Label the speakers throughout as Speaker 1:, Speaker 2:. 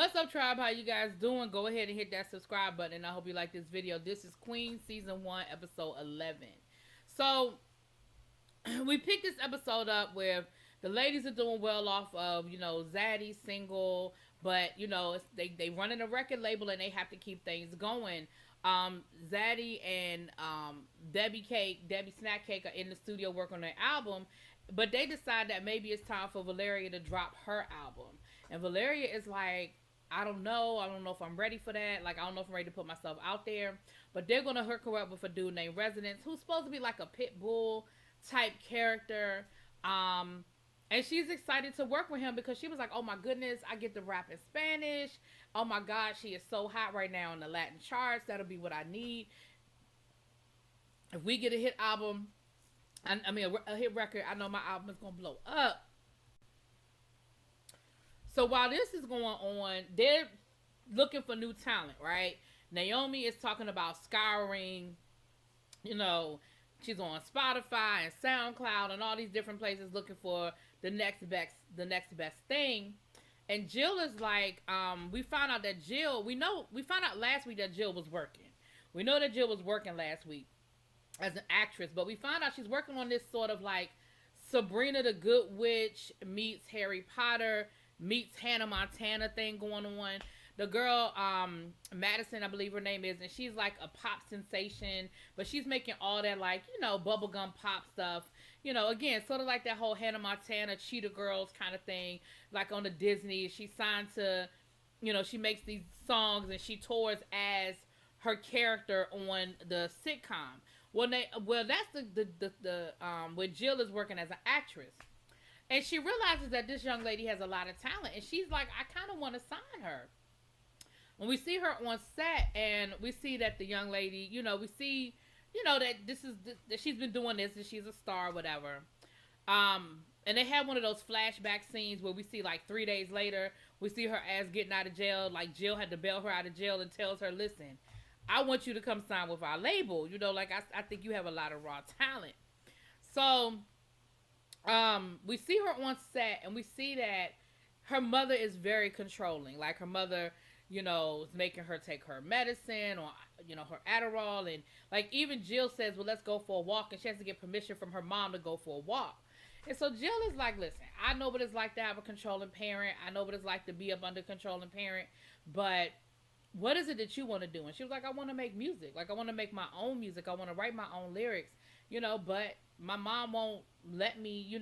Speaker 1: What's up, tribe? How you guys doing? Go ahead and hit that subscribe button, and I hope you like this video. This is Queen Season 1, Episode 11. So, we picked this episode up where the ladies are doing well off of, Zaddy single, but, they running a record label and they have to keep things going. Zaddy and Debbie Snack Cake are in the studio working on their album, but they decide that maybe it's time for Valeria to drop her album. And Valeria is like, I don't know. I don't know if I'm ready for that. Like, I don't know if I'm ready to put myself out there. But they're going to hook her up with a dude named Residence, who's supposed to be like a pit bull type character. And she's excited to work with him because she was like, oh my goodness, I get to rap in Spanish. Oh my God, she is so hot right now in the Latin charts. That'll be what I need. If we get a hit album, a hit record, I know my album is going to blow up. So while this is going on, they're looking for new talent, right? Naomi is talking about scouring, she's on Spotify and SoundCloud and all these different places looking for the next best thing. And Jill is like, we found out last week that Jill was working. We know that Jill was working last week as an actress, but we found out she's working on this sort of like Sabrina the Good Witch meets Harry Potter meets Hannah Montana thing going on. The girl, Madison, I believe her name is, and she's like a pop sensation, but she's making all that like, bubblegum pop stuff. Again, sort of like that whole Hannah Montana, Cheetah Girls kind of thing, like on the Disney. She signed to, she makes these songs and she tours as her character on the sitcom. That's where Jill is working as an actress. And she realizes that this young lady has a lot of talent. And she's like, I kind of want to sign her. When we see her on set and we see that the young lady, we see, that she's been doing this and she's a star, whatever. And they have one of those flashback scenes where we see like 3 days later, we see her ass getting out of jail. Like Jill had to bail her out of jail and tells her, listen, I want you to come sign with our label. I think you have a lot of raw talent. So, we see her on set and we see that her mother is very controlling. Like her mother, is making her take her medicine or, her Adderall. And like even Jill says, well, let's go for a walk. And she has to get permission from her mom to go for a walk. And so Jill is like, listen, I know what it's like to have a controlling parent. I know what it's like to be up under a controlling parent. But what is it that you want to do? And she was like, I want to make music. Like I want to make my own music. I want to write my own lyrics, but my mom won't let me,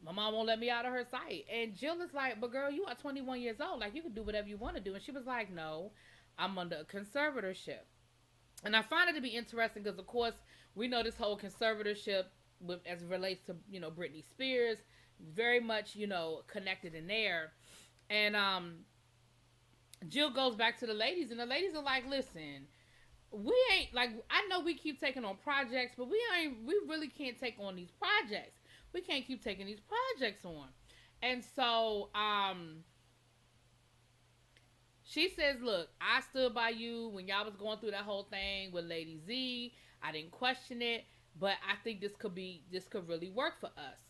Speaker 1: my mom won't let me out of her sight. And Jill is like, but girl, you are 21 years old. Like, you can do whatever you want to do. And she was like, no, I'm under a conservatorship. And I find it to be interesting because, of course, we know this whole conservatorship as it relates to, Britney Spears, very much, connected in there. And Jill goes back to the ladies, and the ladies are like, listen, we ain't, like, I know we keep taking on projects, but we really can't take on these projects. We can't keep taking these projects on. And so, she says, look, I stood by you when y'all was going through that whole thing with Lady Z. I didn't question it, but I think this could really work for us.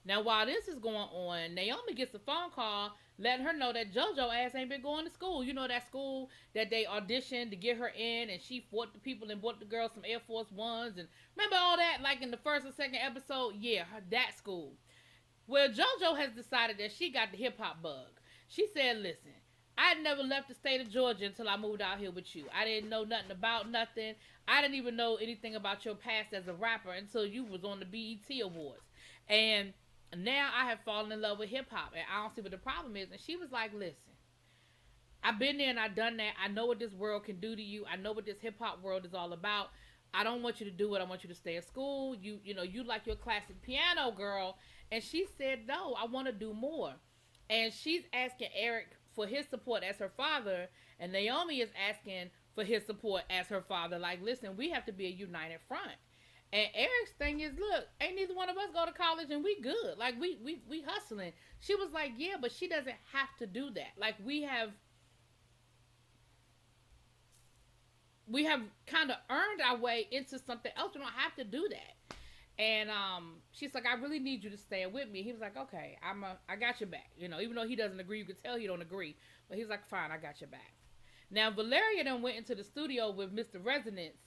Speaker 1: Now, while this is going on, Naomi gets a phone call letting her know that JoJo ass ain't been going to school. That school that they auditioned to get her in, and she fought the people and bought the girls some Air Force Ones. And remember all that, like in the first or second episode? Yeah, that school. Well, JoJo has decided that she got the hip-hop bug. She said, listen, I never left the state of Georgia until I moved out here with you. I didn't know nothing about nothing. I didn't even know anything about your past as a rapper until you was on the BET Awards. And now I have fallen in love with hip-hop, and I don't see what the problem is. And she was like, listen, I've been there and I've done that. I know what this world can do to you. I know what this hip-hop world is all about. I don't want you to do it. I want you to stay at school. You like your classic piano, girl. And she said, no, I want to do more. And she's asking Eric for his support as her father, and Naomi is asking for his support as her father. Like, listen, we have to be a united front. And Eric's thing is, look, ain't neither one of us go to college and we good. Like, we hustling. She was like, yeah, but she doesn't have to do that. Like, we have kind of earned our way into something else. We don't have to do that. And she's like, I really need you to stand with me. He was like, okay, I got your back. Even though he doesn't agree, you could tell he don't agree. But he's like, fine, I got your back. Now Valeria then went into the studio with Mr. Resonance,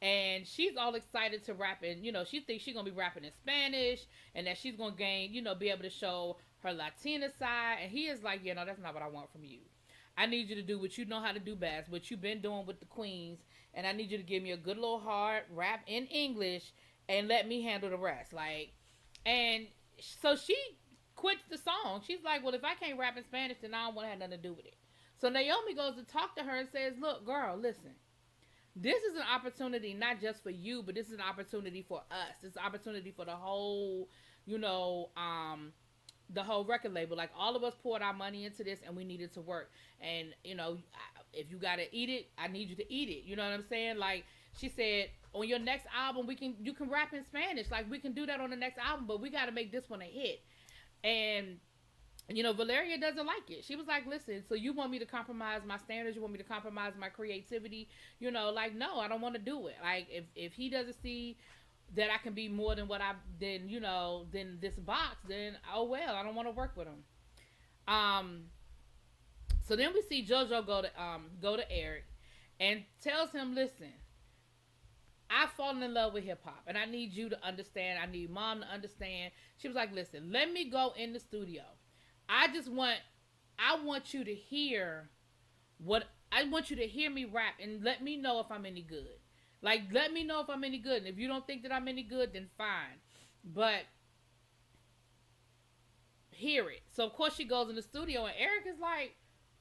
Speaker 1: and she's all excited to rap in. She thinks she's gonna be rapping in Spanish, and that she's gonna gain, be able to show her Latina side. And he is like, no, that's not what I want from you. I need you to do what you know how to do best, what you've been doing with the queens, and I need you to give me a good little hard rap in English and let me handle the rest. And so she quits the song. She's like, well, if I can't rap in Spanish, then I don't want to have nothing to do with it. So Naomi goes to talk to her and says, look, girl, listen. This is an opportunity not just for you, but this is an opportunity for us. It's an opportunity for the whole, the whole record label. Like, all of us poured our money into this, and we need it to work. And if you gotta eat it, I need you to eat it. You know what I'm saying? Like, she said, on your next album, you can rap in Spanish. Like, we can do that on the next album, but we gotta make this one a hit. And Valeria doesn't like it. She was like, listen, so you want me to compromise my standards? You want me to compromise my creativity? No, I don't want to do it. Like, if he doesn't see that I can be more than than this box, then, oh well, I don't want to work with him. So then we see JoJo go to Eric and tells him, listen, I've fallen in love with hip hop, and I need you to understand. I need mom to understand. She was like, listen, let me go in the studio. I want you to hear I want you to hear me rap and let me know if I'm any good. Like, let me know if I'm any good. And if you don't think that I'm any good, then fine. But hear it. So of course she goes in the studio, and Eric is like,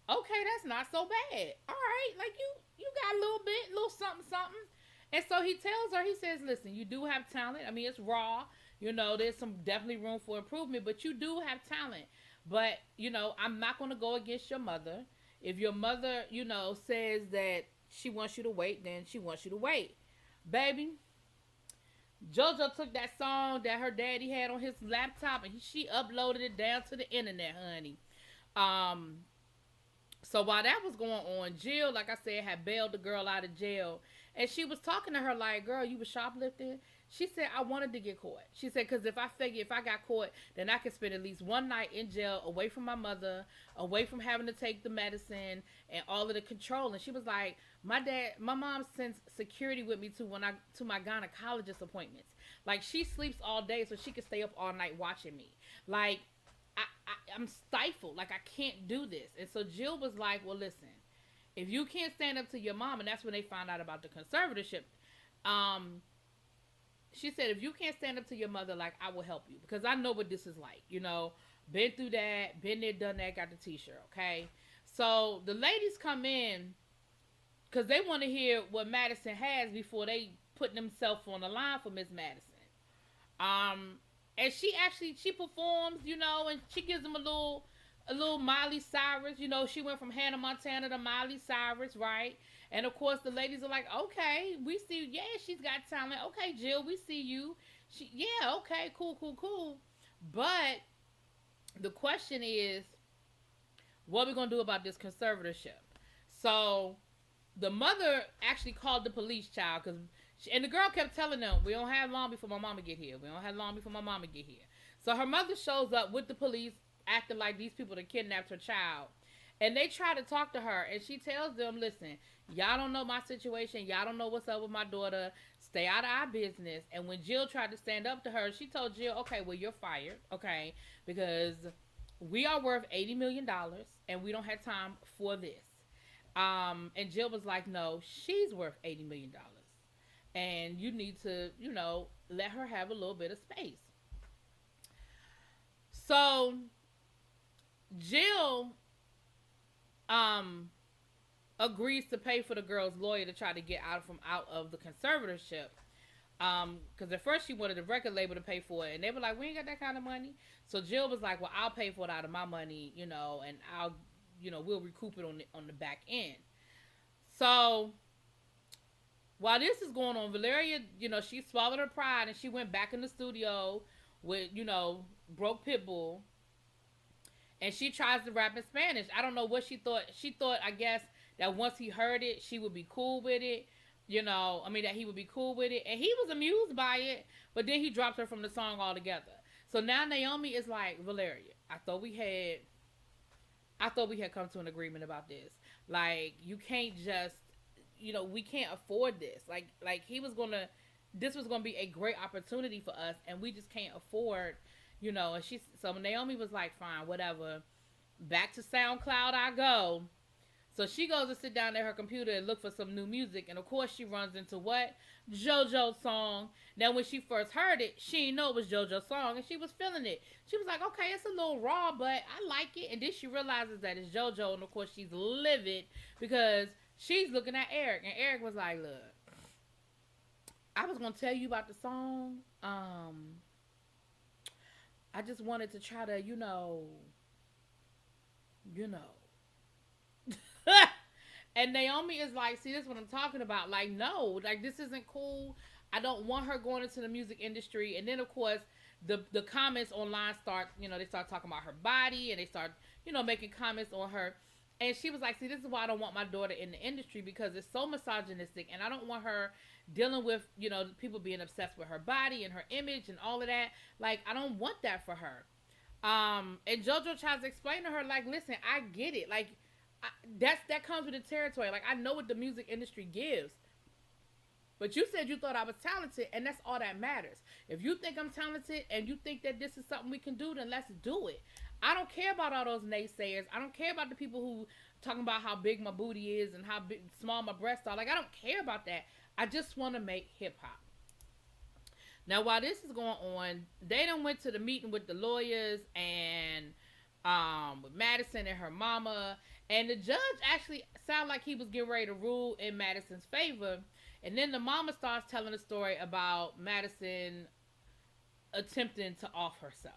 Speaker 1: okay, that's not so bad. All right, like you got a little something, something. And so he tells her, he says, listen, you do have talent. I mean, it's raw. There's some definitely room for improvement, but you do have talent. But, I'm not going to go against your mother. If your mother, says that she wants you to wait, then she wants you to wait. Baby, JoJo took that song that her daddy had on his laptop, and she uploaded it down to the internet, honey. So while that was going on, Jill, like I said, had bailed the girl out of jail. And she was talking to her like, girl, you was shoplifting? She said, I wanted to get caught. She said, because if I got caught, then I could spend at least one night in jail away from my mother, away from having to take the medicine and all of the control. And she was like, my mom sends security with me to my gynecologist appointments. Like, she sleeps all day so she can stay up all night watching me. Like, I'm stifled. Like, I can't do this. And so Jill was like, well, listen, if you can't stand up to your mom, and that's when they found out about the conservatorship, she said, if you can't stand up to your mother, like, I will help you. Because I know what this is like, Been through that, been there, done that, got the t-shirt, okay? So the ladies come in because they want to hear what Madison has before they put themselves on the line for Miss Madison. And she performs, and she gives them a little Miley Cyrus. She went from Hannah Montana to Miley Cyrus, right? And of course the ladies are like, okay, we see, yeah, she's got talent. Okay, Jill, we see you. Yeah, okay, cool. But the question is, what are we gonna do about this conservatorship? So the mother actually called the police, child, and the girl kept telling them, we don't have long before my mama get here. So her mother shows up with the police, acting like these people that kidnapped her child. And they try to talk to her, and she tells them, listen, y'all don't know my situation. Y'all don't know what's up with my daughter. Stay out of our business. And when Jill tried to stand up to her, she told Jill, okay, well, you're fired, okay, because we are worth $80 million, and we don't have time for this. And Jill was like, no, she's worth $80 million. And you need to, let her have a little bit of space. So Jill agrees to pay for the girl's lawyer to try to get out of the conservatorship. Because at first she wanted the record label to pay for it, and they were like, we ain't got that kind of money. So Jill was like, well, I'll pay for it out of my money, and I'll, we'll recoup it on the back end. So while this is going on, Valeria, she swallowed her pride and she went back in the studio with, Broke Pitbull, and she tries to rap in Spanish. I don't know what she thought. She thought, I guess, that once he heard it, she would be cool with it. That he would be cool with it. And he was amused by it, but then he dropped her from the song altogether. So now Naomi is like, Valeria, I thought we had come to an agreement about this. Like, you can't just, we can't afford this. Like this was gonna be a great opportunity for us, and we just can't afford, And so Naomi was like, fine, whatever. Back to SoundCloud I go. So she goes to sit down at her computer and look for some new music, and of course she runs into what? JoJo's song. Now when she first heard it, she didn't know it was JoJo's song, and she was feeling it. She was like, okay, it's a little raw, but I like it. And then she realizes that it's JoJo, and of course she's livid because she's looking at Eric, and Eric was like, look, I was gonna tell you about the song. I just wanted to try to, you know. And Naomi is like, see, this is what I'm talking about. Like, no, like, this isn't cool. I don't want her going into the music industry. And then, of course, the comments online start, they start talking about her body, and they start, making comments on her. And she was like, see, this is why I don't want my daughter in the industry, because it's so misogynistic, and I don't want her dealing with, people being obsessed with her body and her image and all of that. Like, I don't want that for her. And JoJo tries to explain to her, like, listen, I get it. Like, that comes with the territory. Like, I know what the music industry gives. But you said you thought I was talented, and that's all that matters. If you think I'm talented and you think that this is something we can do, then let's do it. I don't care about all those naysayers. I don't care about the people who talking about how big my booty is and how small my breasts are. Like, I don't care about that. I just want to make hip-hop. Now, while this is going on, they done went to the meeting with the lawyers and with Madison and her mama. And the judge actually sounded like he was getting ready to rule in Madison's favor. And then the mama starts telling a story about Madison attempting to off herself.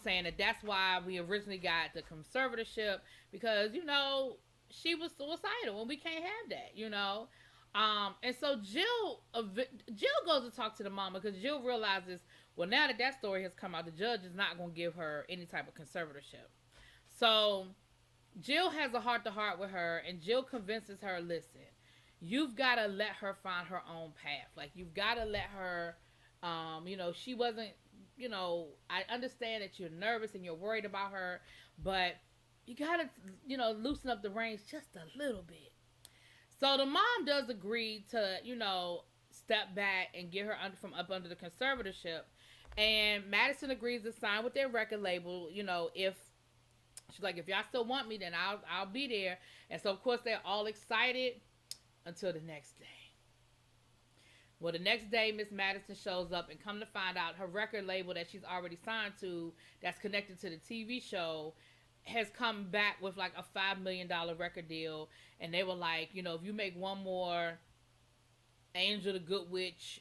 Speaker 1: Saying that that's why we originally got the conservatorship, because, she was suicidal and we can't have that, And so Jill goes to talk to the mama, because Jill realizes, well, now that story has come out, the judge is not going to give her any type of conservatorship. So Jill has a heart-to-heart with her, and Jill convinces her, listen, you've got to let her find her own path. Like, you've got to let her, she wasn't, I understand that you're nervous and you're worried about her, but you got to, loosen up the reins just a little bit. So the mom does agree to, step back and get her from up under the conservatorship. And Madison agrees to sign with their record label, if she's like, if y'all still want me, then I'll be there. And so, of course, they're all excited until the next day. Well, the next day, Miss Madison shows up, and come to find out, her record label that she's already signed to, that's connected to the TV show, has come back with like a $5 million record deal. And they were like, if you make one more Angel the Good Witch,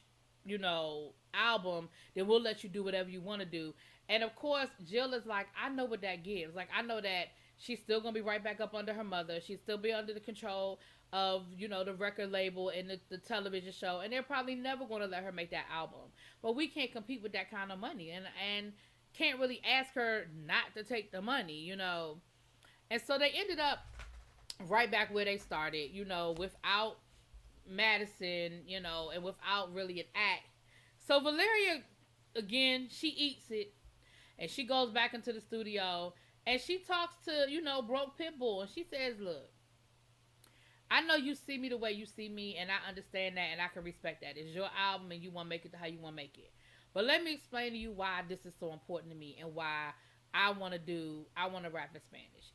Speaker 1: album, then we'll let you do whatever you want to do. And of course, Jill is like, I know what that gives. Like, I know that she's still going to be right back up under her mother. She'll still be under the control of, the record label and the television show. And they're probably never going to let her make that album. But we can't compete with that kind of money. And can't really ask her not to take the money, And so they ended up right back where they started, without Madison, and without really an act. So Valeria, again, she eats it, and she goes back into the studio, and she talks to, Broke Pitbull, and she says, look, I know you see me the way you see me, and I understand that, and I can respect that. It's your album, and you want to make it how you want to make it. But let me explain to you why this is so important to me, and why I want to rap in Spanish,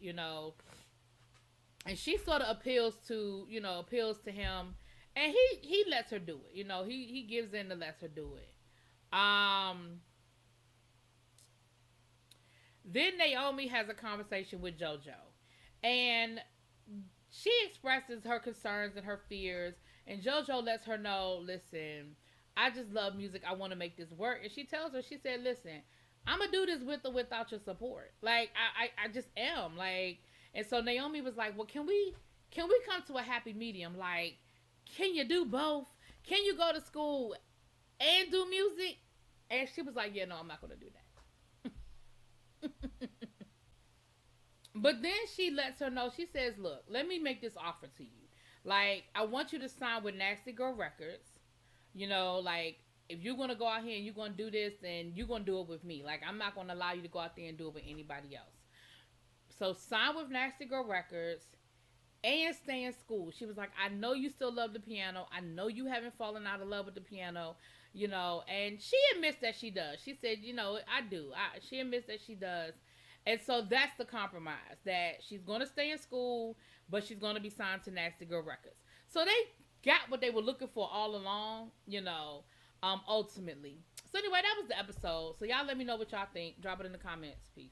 Speaker 1: And she sort of appeals to him, and he lets her do it. He gives in to let her do it. Then Naomi has a conversation with JoJo, and she expresses her concerns and her fears, and JoJo lets her know, listen, I just love music. I want to make this work. And she tells her, she said, listen, I'm going to do this with or without your support. Like, I just am. Like, and so Naomi was like, well, can we come to a happy medium? Like, can you do both? Can you go to school and do music? And she was like, yeah, no, I'm not going to do that. But then she lets her know, she says, look, let me make this offer to you. Like, I want you to sign with Nasty Girl Records. You know, like, if you're gonna go out here and you're gonna do this, then you're gonna do it with me. Like, I'm not gonna allow you to go out there and do it with anybody else. So sign with Nasty Girl Records and stay in school. She was like, I know you still love the piano. I know you haven't fallen out of love with the piano, you know. And she admits that she does. She said, you know, I do. She admits that she does. And so that's the compromise, that she's going to stay in school, but she's going to be signed to Nasty Girl Records. So they got what they were looking for all along, you know, ultimately. So anyway, that was the episode. So y'all let me know what y'all think. Drop it in the comments. Peace.